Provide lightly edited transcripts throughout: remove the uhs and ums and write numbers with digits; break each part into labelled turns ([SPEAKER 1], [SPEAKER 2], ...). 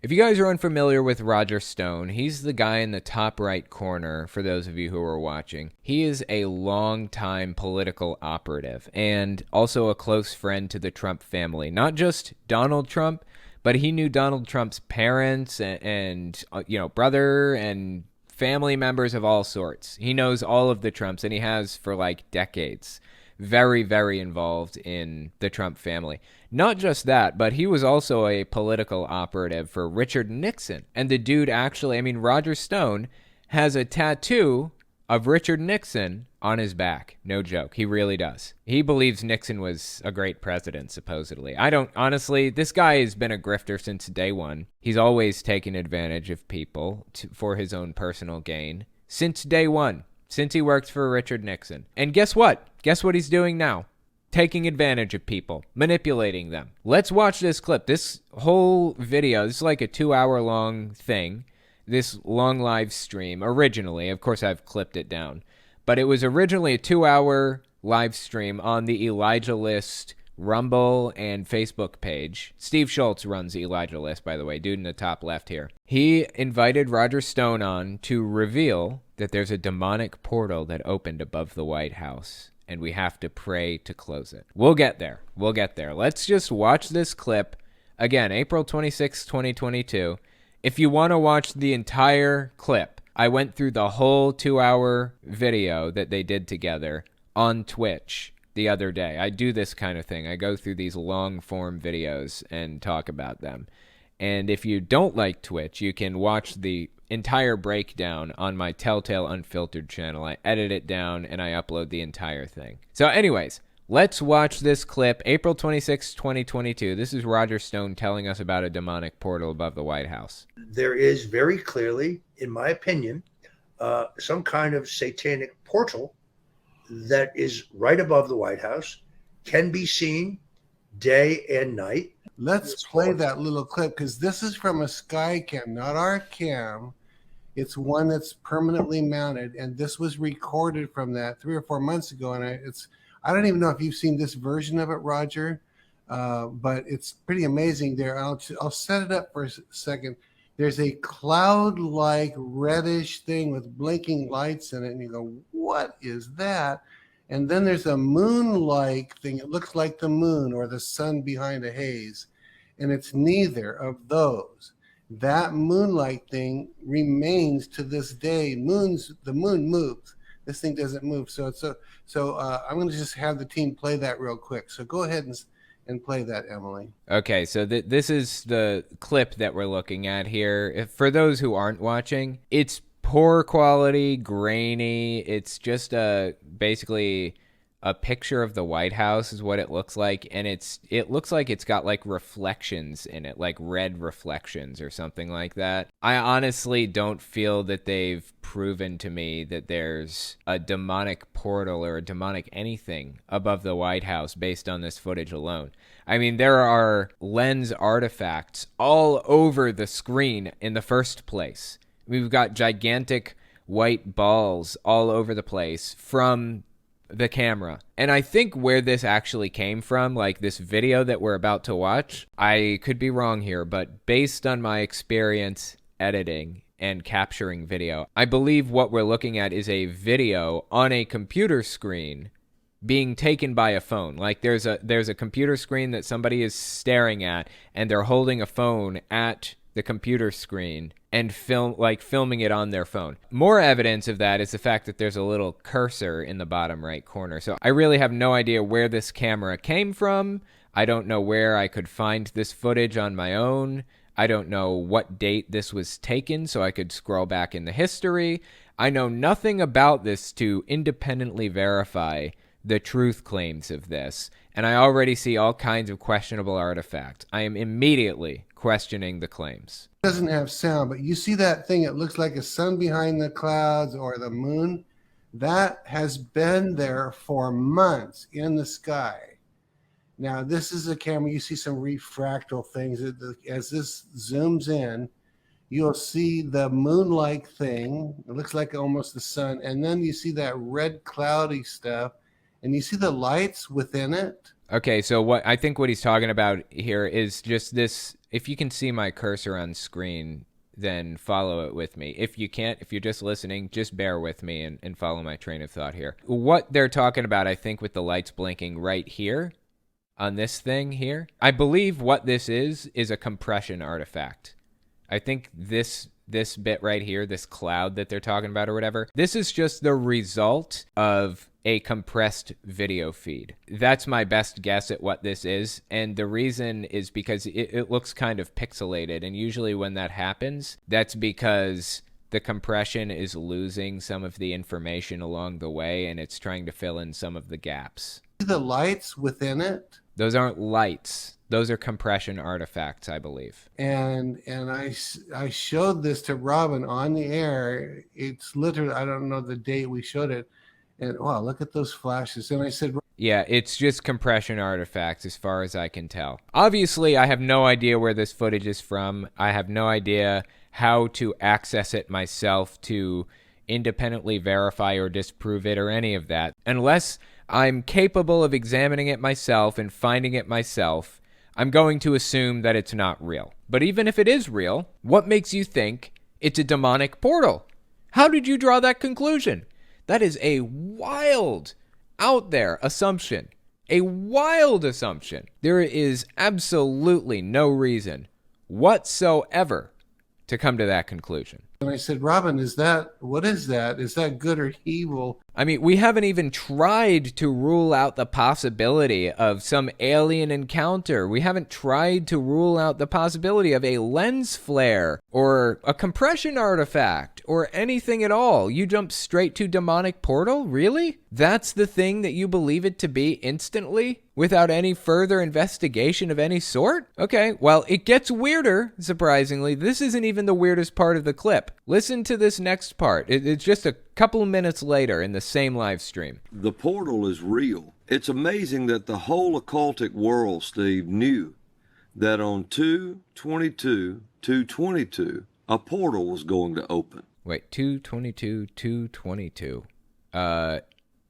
[SPEAKER 1] If you guys are unfamiliar with Roger Stone, he's the guy in the top right corner, for those of you who are watching. He is a long-time political operative and also a close friend to the Trump family. Not just Donald Trump, but he knew Donald Trump's parents and brother and family members of all sorts. He knows all of the Trumps, and he has for like decades. Very, very involved in the Trump family. Not just that, but he was also a political operative for Richard Nixon. And the dude actually, Roger Stone has a tattoo of Richard Nixon on his back. No joke. He really does. He believes Nixon was a great president, supposedly. I don't, honestly, this guy has been a grifter since day one. He's always taken advantage of people for his own personal gain. Since day one. Since he worked for Richard Nixon. And guess what? Guess what he's doing now? Taking advantage of people, manipulating them. Let's watch this clip. This whole video, this is like a 2-hour long thing. This long live stream, originally, of course I've clipped it down, but it was originally a 2-hour live stream on the Elijah List Rumble and Facebook page. Steve Schultz runs the Elijah List, by the way, dude in the top left here. He invited Roger Stone on to reveal that there's a demonic portal that opened above the White House, and we have to pray to close it. We'll get there. We'll get there. Let's just watch this clip. Again, April 26, 2022. If you want to watch the entire clip, I went through the whole 2-hour video that they did together on Twitch the other day. I do this kind of thing. I go through these long form videos and talk about them. And if you don't like Twitch, you can watch the entire breakdown on my Telltale Unfiltered channel. I edit it down and I upload the entire thing. So anyways, let's watch this clip. April 26, 2022. This is Roger Stone telling us about a demonic portal above the White House.
[SPEAKER 2] There is very clearly, in my opinion, some kind of satanic portal that is right above the White House, can be seen day and night.
[SPEAKER 3] Let's play that little clip, because this is from a sky cam, not our cam. It's one that's permanently mounted, and this was recorded from that 3 or 4 months ago. And I don't even know if you've seen this version of it, Roger, but it's pretty amazing there. I'll set it up for a second. There's a cloud-like reddish thing with blinking lights in it, and you go, what is that? And then there's a moon-like thing. It looks like the moon or the sun behind a haze, and it's neither of those. That moonlight thing remains to this day. The moon moves. This thing doesn't move. So I'm going to just have the team play that real quick. So go ahead and play that, Emily.
[SPEAKER 1] Okay, so this is the clip that we're looking at here. For those who aren't watching, it's poor quality, grainy. It's just basically a picture of the White House is what it looks like, and it looks like it's got like reflections in it, like red reflections or something like that. I honestly don't feel that they've proven to me that there's a demonic portal or a demonic anything above the White House based on this footage alone. I mean, there are lens artifacts all over the screen in the first place. We've got gigantic white balls all over the place from the camera. And I think where this actually came from, like this video that we're about to watch, I could be wrong here, but based on my experience editing and capturing video, I believe what we're looking at is a video on a computer screen being taken by a phone. Like there's a computer screen that somebody is staring at, and they're holding a phone at the computer screen and filming it on their phone. More evidence of that is the fact that there's a little cursor in the bottom right corner. So I really have no idea where this camera came from. I don't know where I could find this footage on my own. I don't know what date this was taken, so I could scroll back in the history. I know nothing about this to independently verify the truth claims of this, and I already see all kinds of questionable artifacts. I am immediately questioning the claims.
[SPEAKER 3] It doesn't have sound, but you see that thing, it looks like a sun behind the clouds or the moon. That has been there for months in the sky. Now, this is a camera. You see some refractal things. As this zooms in, you'll see the moon-like thing. It looks like almost the sun. And then you see that red cloudy stuff. And you see the lights within it.
[SPEAKER 1] Okay, so what he's talking about here is just this. If you can see my cursor on screen, then follow it with me. If you can't, if you're just listening, just bear with me and follow my train of thought here. What they're talking about, I think, with the lights blinking right here on this thing here, I believe what this is a compression artifact. I think this bit right here, this cloud that they're talking about or whatever, this is just the result of a compressed video feed. That's my best guess at what this is. And the reason is because it looks kind of pixelated. And usually when that happens, that's because the compression is losing some of the information along the way and it's trying to fill in some of the gaps.
[SPEAKER 3] The lights within it?
[SPEAKER 1] Those aren't lights. Those are compression artifacts, I believe.
[SPEAKER 3] And I showed this to Robin on the air. It's literally, I don't know the date we showed it. And wow, look at those flashes. And I said,
[SPEAKER 1] yeah, it's just compression artifacts as far as I can tell. Obviously, I have no idea where this footage is from. I have no idea how to access it myself to independently verify or disprove it or any of that. Unless I'm capable of examining it myself and finding it myself, I'm going to assume that it's not real. But even if it is real, what makes you think it's a demonic portal? How did you draw that conclusion? That is a wild, out there assumption. A wild assumption. There is absolutely no reason whatsoever to come to that conclusion.
[SPEAKER 3] And I said, Robin, what is that? Is that good or evil?
[SPEAKER 1] I mean, we haven't even tried to rule out the possibility of some alien encounter. We haven't tried to rule out the possibility of a lens flare or a compression artifact or anything at all. You jump straight to demonic portal? Really? That's the thing that you believe it to be instantly? Without any further investigation of any sort? Okay, well, it gets weirder, surprisingly. This isn't even the weirdest part of the clip. Listen to this next part. It's just a couple minutes later in the same live stream.
[SPEAKER 4] The portal is real. It's amazing that the whole occultic world, Steve, knew that on 2/22/222, a portal was going to open.
[SPEAKER 1] Wait, 2/22/222.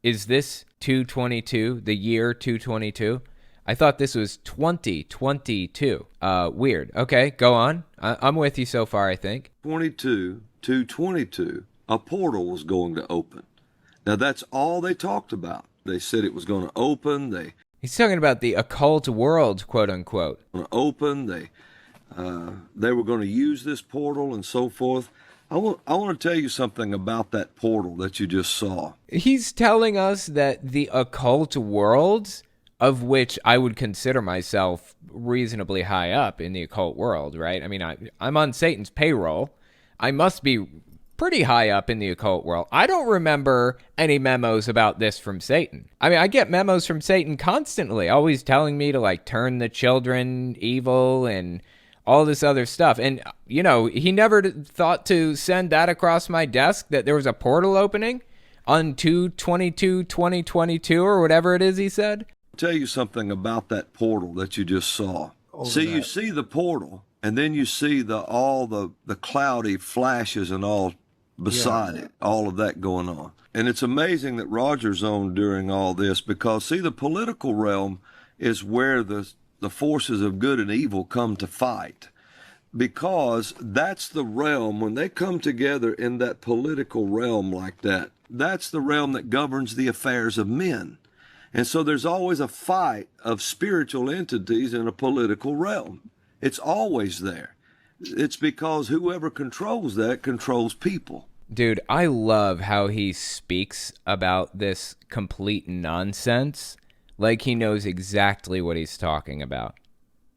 [SPEAKER 1] Is this 222, the year 222? I thought this was 2022. Weird. Okay, go on. I'm with you so far, I think.
[SPEAKER 4] 2/22/222, a portal was going to open. Now, that's all they talked about. They said it was going to open.
[SPEAKER 1] He's talking about the occult world, quote unquote.
[SPEAKER 4] Going to open. They were going to use this portal and so forth. I want to tell you something about that portal that you just saw.
[SPEAKER 1] He's telling us that the occult world, of which I would consider myself reasonably high up in the occult world, right? I mean, I'm on Satan's payroll. I must be pretty high up in the occult world. I don't remember any memos about this from Satan. I mean, I get memos from Satan constantly, always telling me to like turn the children evil and all this other stuff. And, you know, he never thought to send that across my desk, that there was a portal opening on 2/22/2022 or whatever it is he said.
[SPEAKER 4] I'll tell you something about that portal that you just saw. You see the portal, and then you see all the cloudy flashes and all beside it, all of that going on. And it's amazing that Roger's on during all this because, see, the political realm is where the forces of good and evil come to fight, because that's the realm, when they come together in that political realm like that, that's the realm that governs the affairs of men. And so there's always a fight of spiritual entities in a political realm. It's always there. It's because whoever controls that controls people.
[SPEAKER 1] Dude, I love how he speaks about this complete nonsense like he knows exactly what he's talking about.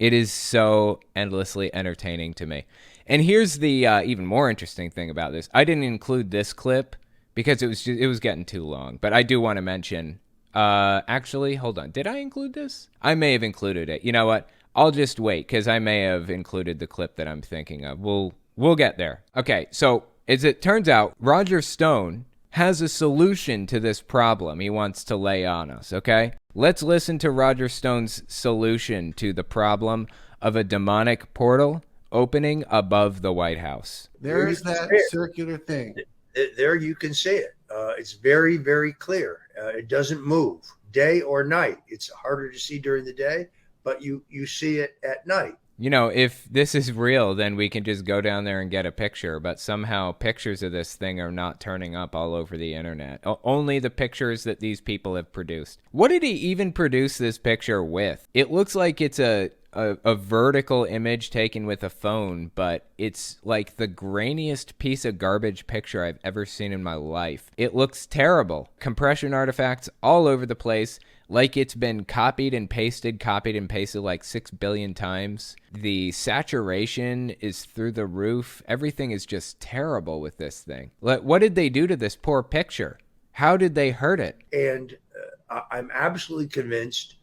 [SPEAKER 1] It is so endlessly entertaining to me. And here's the even more interesting thing about this. I didn't include this clip because it was getting too long. But I do want to mention, actually, hold on. Did I include this? I may have included it. You know what? I'll just wait because I may have included the clip that I'm thinking of. We'll get there. Okay, so as it turns out, Roger Stone has a solution to this problem he wants to lay on us, okay? Let's listen to Roger Stone's solution to the problem of a demonic portal opening above the White House.
[SPEAKER 3] There's that circular thing.
[SPEAKER 2] There you can see it. It's very, very clear. It doesn't move. day or night. It's harder to see during the day, but you see it at night.
[SPEAKER 1] You know, if this is real, then we can just go down there and get a picture, but somehow pictures of this thing are not turning up all over the internet. Only the pictures that these people have produced. What did he even produce this picture with? It looks like it's a vertical image taken with a phone, but it's like the grainiest piece of garbage picture I've ever seen in my life. It looks terrible. Compression artifacts all over the place, like it's been copied and pasted like 6 billion times. The saturation is through the roof. Everything is just terrible with this thing. What did they do to this poor picture? How did they hurt it?
[SPEAKER 2] And I'm absolutely convinced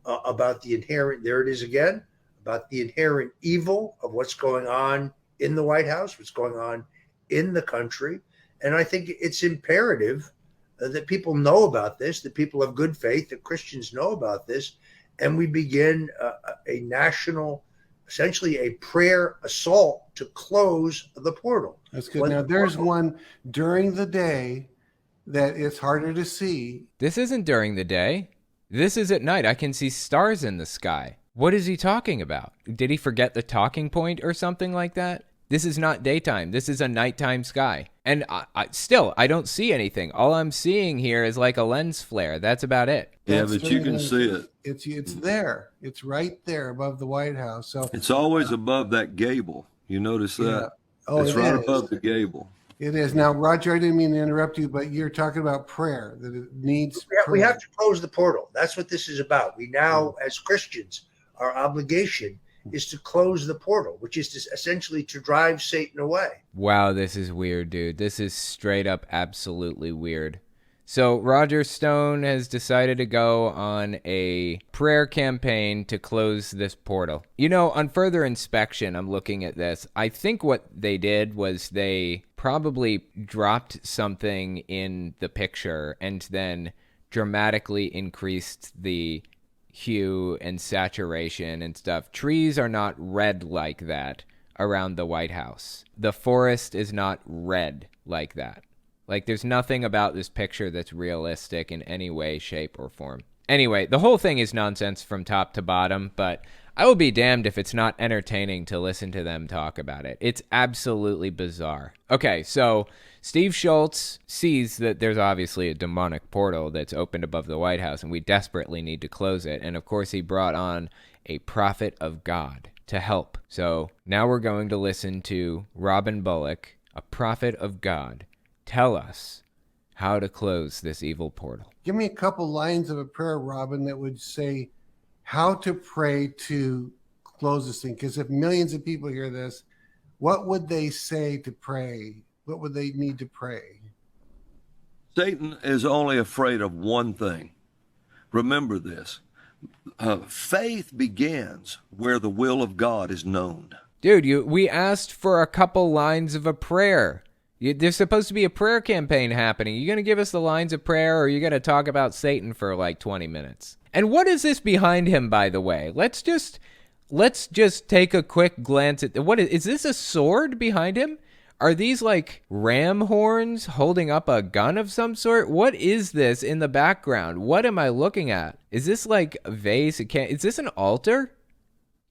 [SPEAKER 2] about the inherent, there it is again, about the inherent evil of what's going on in the White House, what's going on in the country. And I think it's imperative that people know about this, that people of good faith, that Christians know about this, and we begin a national, essentially a prayer assault to close the portal.
[SPEAKER 3] That's good. Now, there's one during the day that it's harder to see.
[SPEAKER 1] This isn't during the day. This is at night. I can see stars in the sky. What is he talking about? Did he forget the talking point or something like that? This is not daytime. This is a nighttime sky. And I don't see anything. All I'm seeing here is like a lens flare. That's about it.
[SPEAKER 4] Yeah, but you can see it.
[SPEAKER 3] It's there. It's right there above the White House. So
[SPEAKER 4] it's always above that gable. You notice that?
[SPEAKER 3] Yeah. Oh,
[SPEAKER 4] it's right above the gable.
[SPEAKER 3] It is. Now, Roger, I didn't mean to interrupt you, but you're talking about prayer, that it needs prayer.
[SPEAKER 2] We have to close the portal. That's what this is about. We now, as Christians, our obligation is to close the portal, which is essentially to drive Satan away.
[SPEAKER 1] Wow, this is weird, dude. This is straight up absolutely weird. So Roger Stone has decided to go on a prayer campaign to close this portal. You know, on further inspection, I'm looking at this. I think what they did was they probably dropped something in the picture and then dramatically increased the hue and saturation and stuff. Trees are not red like that around the White House. The forest is not red like that. Like, there's nothing about this picture that's realistic in any way, shape, or form. Anyway, the whole thing is nonsense from top to bottom, but I will be damned if it's not entertaining to listen to them talk about it. It's absolutely bizarre. Okay, so Steve Schultz sees that there's obviously a demonic portal that's opened above the White House, and we desperately need to close it. And of course, he brought on a prophet of God to help. So now we're going to listen to Robin Bullock, a prophet of God, tell us how to close this evil portal.
[SPEAKER 3] Give me a couple lines of a prayer, Robin, that would say how to pray to close this thing. Because if millions of people hear this, what would they say to pray? What would they need to pray?
[SPEAKER 4] Satan is only afraid of one thing. Remember this. Faith begins where the will of God is known.
[SPEAKER 1] Dude, we asked for a couple lines of a prayer. There's supposed to be a prayer campaign happening. You going to give us the lines of prayer, or are you going to talk about Satan for like 20 minutes? And what is this behind him, by the way? Let's just take a quick glance at what is this, a sword behind him? Are these like ram horns holding up a gun of some sort? What is this in the background? What am I looking at? Is this like a vase? Is this an altar?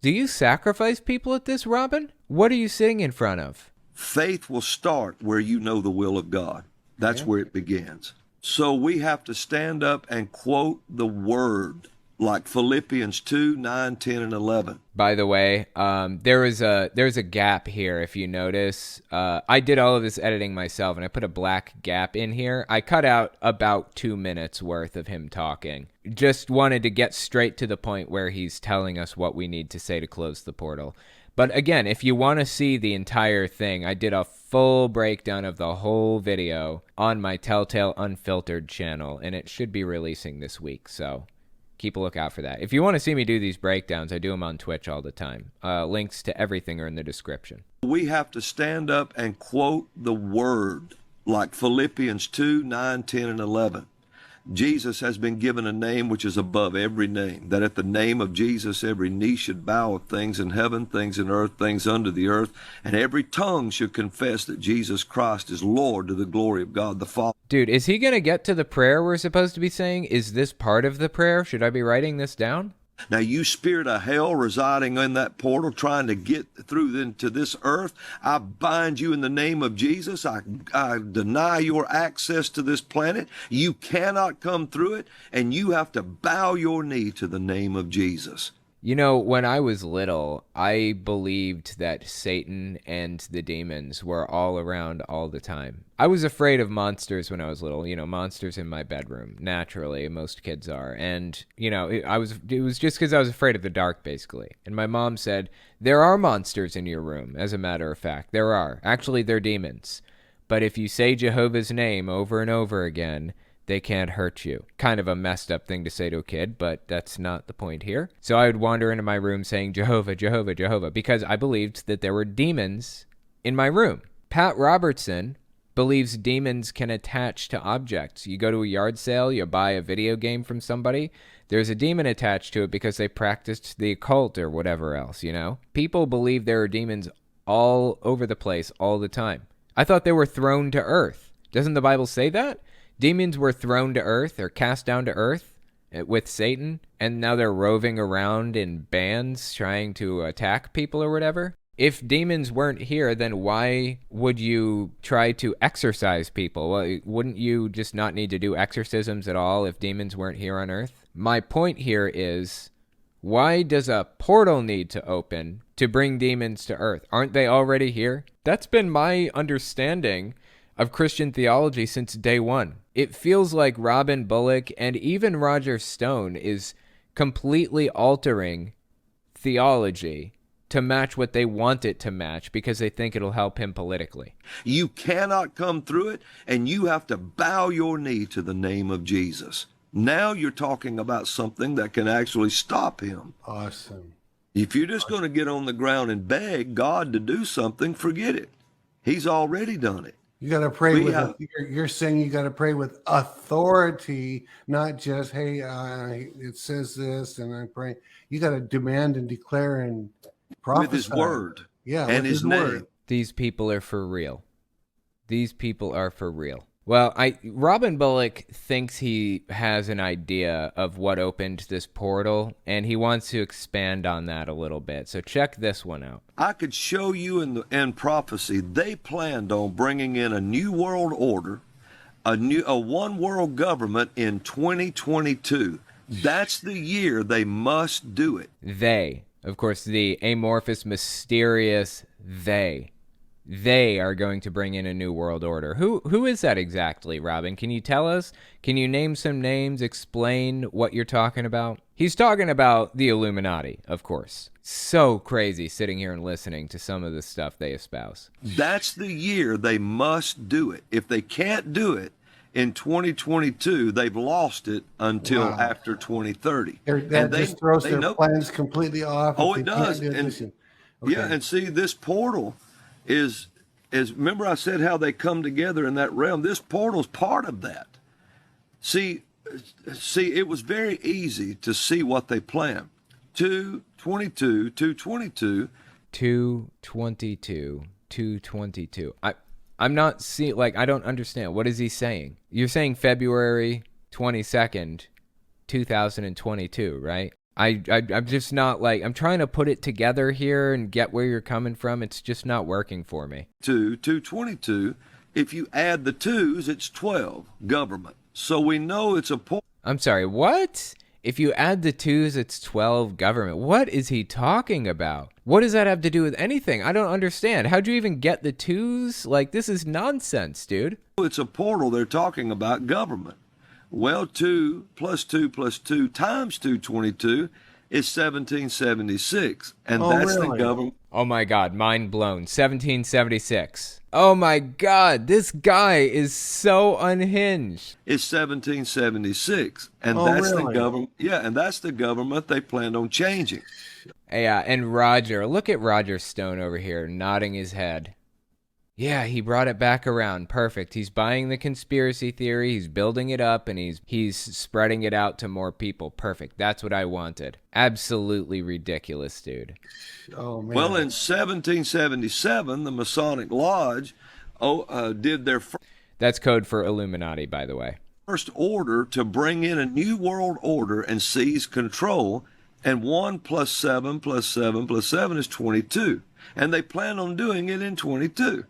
[SPEAKER 1] Do you sacrifice people at this, Robin? What are you sitting in front of?
[SPEAKER 4] Faith will start where you know the will of God. That's where it begins. So we have to stand up and quote the word, like Philippians 2, 9, 10, and 11.
[SPEAKER 1] By the way, there's a gap here, if you notice. I did all of this editing myself, and I put a black gap in here. I cut out about 2 minutes worth of him talking. Just wanted to get straight to the point where he's telling us what we need to say to close the portal. But again, if you want to see the entire thing, I did a full breakdown of the whole video on my Telltale Unfiltered channel, and it should be releasing this week, so keep a lookout for that. If you want to see me do these breakdowns, I do them on Twitch all the time. Links to everything are in the description.
[SPEAKER 4] We have to stand up and quote the word, like Philippians 2, 9, 10, and 11. Jesus has been given a name which is above every name, that at the name of Jesus every knee should bow of things in heaven, things in earth, things under the earth, and every tongue should confess that Jesus Christ is Lord to the glory of God the Father.
[SPEAKER 1] Dude, is he going to get to the prayer we're supposed to be saying? Is this part of the prayer? Should I be writing this down?
[SPEAKER 4] Now, you spirit of hell residing in that portal, trying to get through into this earth, I bind you in the name of Jesus. I deny your access to this planet. You cannot come through it, and you have to bow your knee to the name of Jesus.
[SPEAKER 1] You know, when I was little, I believed that Satan and the demons were all around all the time. I was afraid of monsters when I was little, you know, monsters in my bedroom, naturally, most kids are. And, you know, it was just because I was afraid of the dark, basically. And my mom said, there are monsters in your room, as a matter of fact. There are. Actually, they're demons. But if you say Jehovah's name over and over again, they can't hurt you. Kind of a messed up thing to say to a kid, but that's not the point here. So I would wander into my room saying Jehovah, Jehovah, Jehovah, because I believed that there were demons in my room. Pat Robertson believes demons can attach to objects. You go to a yard sale, you buy a video game from somebody, there's a demon attached to it because they practiced the occult or whatever else, you know? People believe there are demons all over the place all the time. I thought they were thrown to earth. Doesn't the Bible say that? Demons were thrown to earth or cast down to earth with Satan, and now they're roving around in bands trying to attack people or whatever. If demons weren't here, then why would you try to exorcise people? Well, wouldn't you just not need to do exorcisms at all if demons weren't here on earth? My point here is, why does a portal need to open to bring demons to earth? Aren't they already here? That's been my understanding of Christian theology since day one. It feels like Robin Bullock and even Roger Stone is completely altering theology to match what they want it to match because they think it'll help him politically.
[SPEAKER 4] You cannot come through it, and you have to bow your knee to the name of Jesus. Now you're talking about something that can actually stop him.
[SPEAKER 3] Awesome.
[SPEAKER 4] If you're just going to get on the ground and beg God to do something, forget it. He's already done it.
[SPEAKER 3] You got to pray you're saying you got to pray with authority, not just, hey, it says this and I'm praying. You got to demand and declare and prophesy.
[SPEAKER 4] With his word.
[SPEAKER 3] Yeah,
[SPEAKER 4] and his name. Word.
[SPEAKER 1] These people are for real. These people are for real. Well, Robin Bullock thinks he has an idea of what opened this portal, and he wants to expand on that a little bit. So check this one out.
[SPEAKER 4] I could show you in prophecy, they planned on bringing in a new world order, a one world government in 2022. That's the year they must do it.
[SPEAKER 1] They, of course, the amorphous, mysterious they. They are going to bring in a new world order. Who is that exactly, Robin? Can you tell us? Can you name some names, explain what you're talking about? He's talking about the Illuminati, of course. So crazy sitting here and listening to some of the stuff they espouse.
[SPEAKER 4] That's the year they must do it. If they can't do it in 2022, they've lost it until after 2030.
[SPEAKER 3] That just throws their plans completely off.
[SPEAKER 4] Oh, it does. Yeah, and see, this portal is remember I said how they come together in that realm. This portal's part of that. See, it was very easy to see what they planned. 222, 222.
[SPEAKER 1] 222, 222. I'm not seeing, I don't understand. What is he saying? You're saying February 22nd, 2022, right? I'm just not I'm trying to put it together here and get where you're coming from. It's just not working for me.
[SPEAKER 4] 222. If you add the twos, it's 12 government. So we know it's a
[SPEAKER 1] I'm sorry, what? If you add the twos, it's 12 government. What is he talking about? What does that have to do with anything? I don't understand. How'd you even get the twos? This is nonsense, dude.
[SPEAKER 4] It's a portal. They're talking about government. Well, 2 plus 2 plus 2 times 222 is 1776. And that's really? The government.
[SPEAKER 1] Oh, my God. Mind blown. 1776. Oh, my God. This guy is so unhinged.
[SPEAKER 4] It's 1776. And that's really? The government. Yeah, and that's the government they planned on changing.
[SPEAKER 1] Yeah, and Roger. Look at Roger Stone over here nodding his head. Yeah, he brought it back around. Perfect. He's buying the conspiracy theory, he's building it up, and he's spreading it out to more people. Perfect. That's what I wanted. Absolutely ridiculous, dude.
[SPEAKER 3] Oh man.
[SPEAKER 4] Well, in 1777, the Masonic Lodge did their
[SPEAKER 1] That's code for Illuminati, by the way.
[SPEAKER 4] first order to bring in a new world order and seize control. And 1 + 7 + 7 + 7 is 22. And they plan on doing it in 22.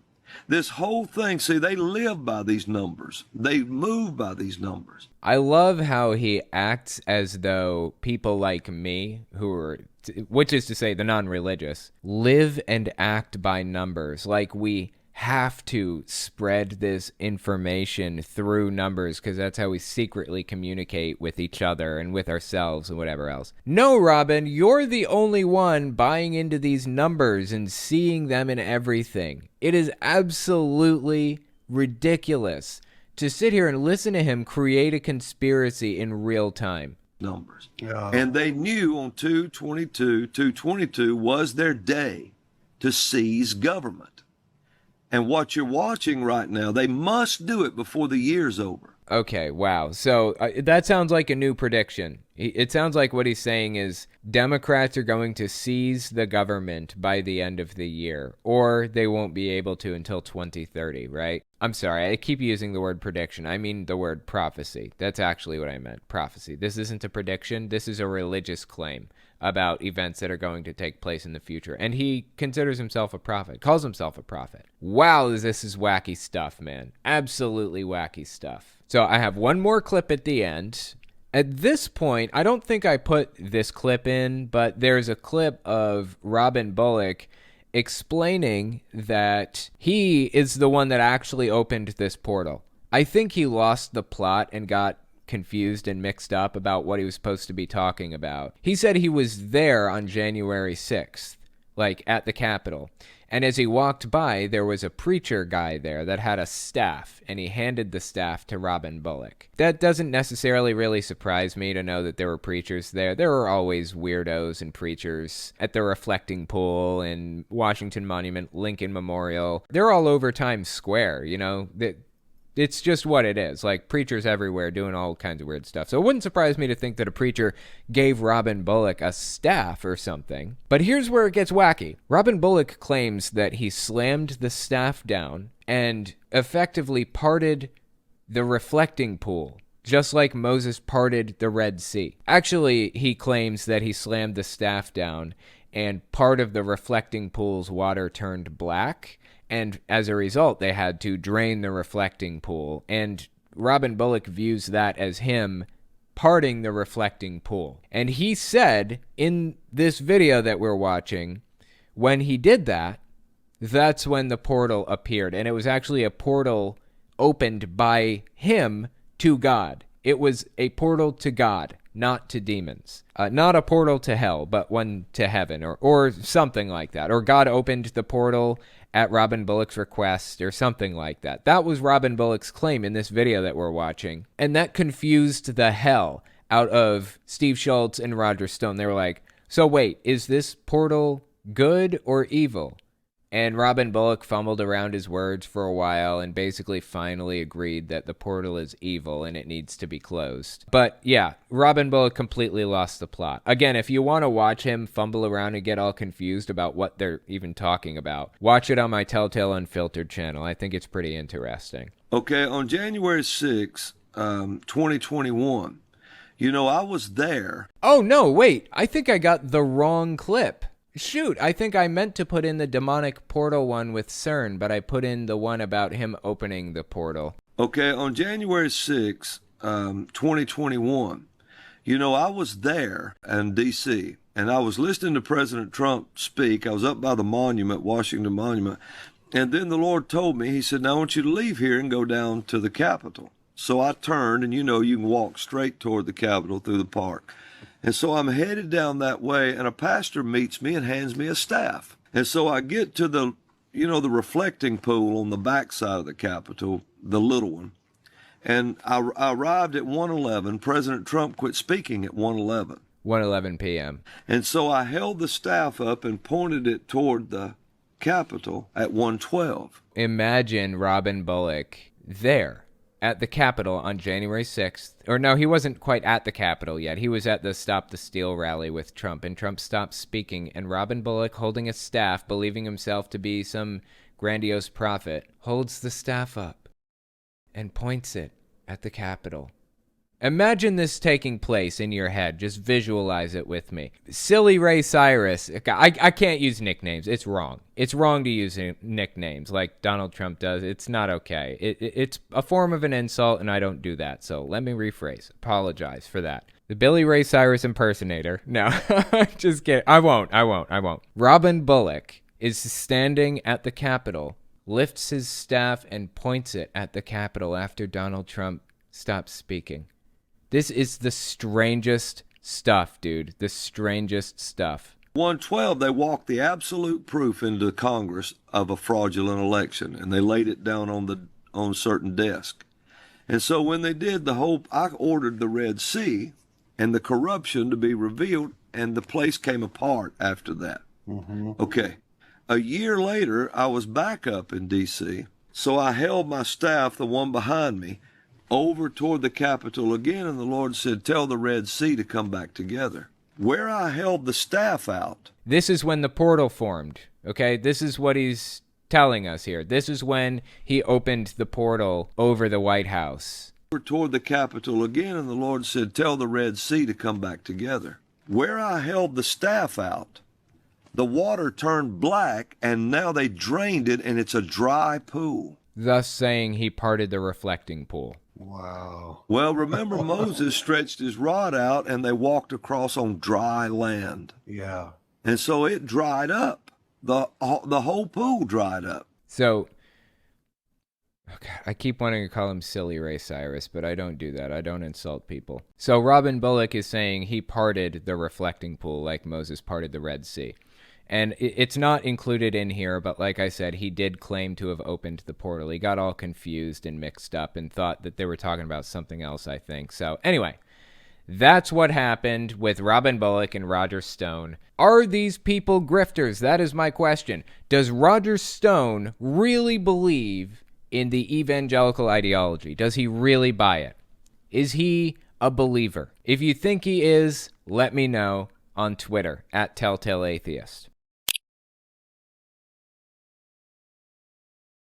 [SPEAKER 4] This whole thing, see, they live by these numbers. They move by these numbers.
[SPEAKER 1] I love how he acts as though people like me, who are, which is to say the non-religious, live and act by numbers. Like we have to spread this information through numbers because that's how we secretly communicate with each other and with ourselves and whatever else. No, Robin, you're the only one buying into these numbers and seeing them in everything. It is absolutely ridiculous to sit here and listen to him create a conspiracy in real time.
[SPEAKER 4] Numbers.
[SPEAKER 3] Yeah.
[SPEAKER 4] And they knew on 2/22 was their day to seize government. And what you're watching right now, they must do it before the year's over.
[SPEAKER 1] Okay, wow. So that sounds like a new prediction. It sounds like what he's saying is Democrats are going to seize the government by the end of the year, or they won't be able to until 2030, right? I'm sorry, I keep using the word prediction. I mean the word prophecy. That's actually what I meant, prophecy. This isn't a prediction. This is a religious claim about events that are going to take place in the future. And he considers himself a prophet, calls himself a prophet. Wow, this is wacky stuff, man. Absolutely wacky stuff. So I have one more clip at the end. At this point, I don't think I put this clip in, but there's a clip of Robin Bullock explaining that he is the one that actually opened this portal. I think he lost the plot and got confused and mixed up about what he was supposed to be talking about. He said he was there on January 6th, like at the Capitol. And as he walked by, there was a preacher guy there that had a staff, and he handed the staff to Robin Bullock. That doesn't necessarily really surprise me to know that there were preachers there. There are always weirdos and preachers at the Reflecting Pool and Washington Monument, Lincoln Memorial. They're all over Times Square, you know? It's just what it is. Like, preachers everywhere doing all kinds of weird stuff. So it wouldn't surprise me to think that a preacher gave Robin Bullock a staff or something. But here's where it gets wacky. Robin Bullock claims that he slammed the staff down and effectively parted the reflecting pool, just like Moses parted the Red Sea. Actually, he claims that he slammed the staff down and part of the reflecting pool's water turned black. And as a result, they had to drain the reflecting pool. And Robin Bullock views that as him parting the reflecting pool. And he said in this video that we're watching, when he did that, that's when the portal appeared. And it was actually a portal opened by him to God. It was a portal to God, not to demons. Not a portal to hell, but one to heaven or something like that. Or God opened the portal at Robin Bullock's request or something like that. That was Robin Bullock's claim in this video that we're watching. And that confused the hell out of Steve Schultz and Roger Stone. They were like, so wait, is this portal good or evil? And Robin Bullock fumbled around his words for a while and basically finally agreed that the portal is evil and it needs to be closed. But yeah, Robin Bullock completely lost the plot. Again, if you want to watch him fumble around and get all confused about what they're even talking about, watch it on my Telltale Unfiltered channel. I think it's pretty interesting.
[SPEAKER 4] Okay, on January 6th, 2021, you know, I was there.
[SPEAKER 1] Oh, no, wait. I think I got the wrong clip. Shoot, I think I meant to put in the demonic portal one with CERN, but I put in the one about him opening the portal.
[SPEAKER 4] Okay, on January 6th, 2021, you know, I was there in D.C., and I was listening to President Trump speak. I was up by the monument, Washington Monument, and then the Lord told me, he said, now I want you to leave here and go down to the Capitol. So I turned, and you know, you can walk straight toward the Capitol through the park. And so I'm headed down that way, and a pastor meets me and hands me a staff. And so I get to the, you know, the reflecting pool on the backside of the Capitol, the little one. And I arrived at 1:11. President Trump quit speaking at 1:11.
[SPEAKER 1] 1:11 p.m.
[SPEAKER 4] And so I held the staff up and pointed it toward the Capitol at 1:12.
[SPEAKER 1] Imagine Robin Bullock there at the Capitol on January 6th. Or no, he wasn't quite at the Capitol yet. He was at the Stop the Steal rally with Trump, and Trump stopped speaking, and Robin Bullock, holding a staff, believing himself to be some grandiose prophet, holds the staff up and points it at the Capitol. Imagine this taking place in your head. Just visualize it with me. Silly Ray Cyrus. I can't use nicknames. It's wrong. It's wrong to use nicknames like Donald Trump does. It's not okay. It's a form of an insult, and I don't do that. So let me rephrase. Apologize for that. The Billy Ray Cyrus impersonator. No, just kidding. I won't. Robin Bullock is standing at the Capitol, lifts his staff, and points it at the Capitol after Donald Trump stops speaking. This is the strangest stuff, dude. The strangest stuff.
[SPEAKER 4] 112, they walked the absolute proof into Congress of a fraudulent election, and they laid it down on a certain desk. And so when they did I ordered the Red Sea and the corruption to be revealed, and the place came apart after that. Mm-hmm. Okay. A year later, I was back up in D.C., so I held my staff, the one behind me, over toward the Capitol again, and the Lord said, tell the Red Sea to come back together. Where I held the staff out.
[SPEAKER 1] This is when the portal formed, okay? This is what he's telling us here. This is when he opened the portal over the White House.
[SPEAKER 4] Over toward the Capitol again, and the Lord said, tell the Red Sea to come back together. Where I held the staff out, the water turned black, and now they drained it, and it's a dry pool.
[SPEAKER 1] Thus saying he parted the reflecting pool.
[SPEAKER 3] Wow.
[SPEAKER 4] Well, remember Moses stretched his rod out and they walked across on dry land.
[SPEAKER 3] Yeah.
[SPEAKER 4] And so it dried up. The whole pool dried up.
[SPEAKER 1] So, okay, I keep wanting to call him Silly Ray Cyrus, but I don't do that. I don't insult people. So Robin Bullock is saying he parted the reflecting pool like Moses parted the Red Sea. And it's not included in here, but like I said, he did claim to have opened the portal. He got all confused and mixed up and thought that they were talking about something else, I think. So anyway, that's what happened with Robin Bullock and Roger Stone. Are these people grifters? That is my question. Does Roger Stone really believe in the evangelical ideology? Does he really buy it? Is he a believer? If you think he is, let me know on Twitter at Telltale Atheist.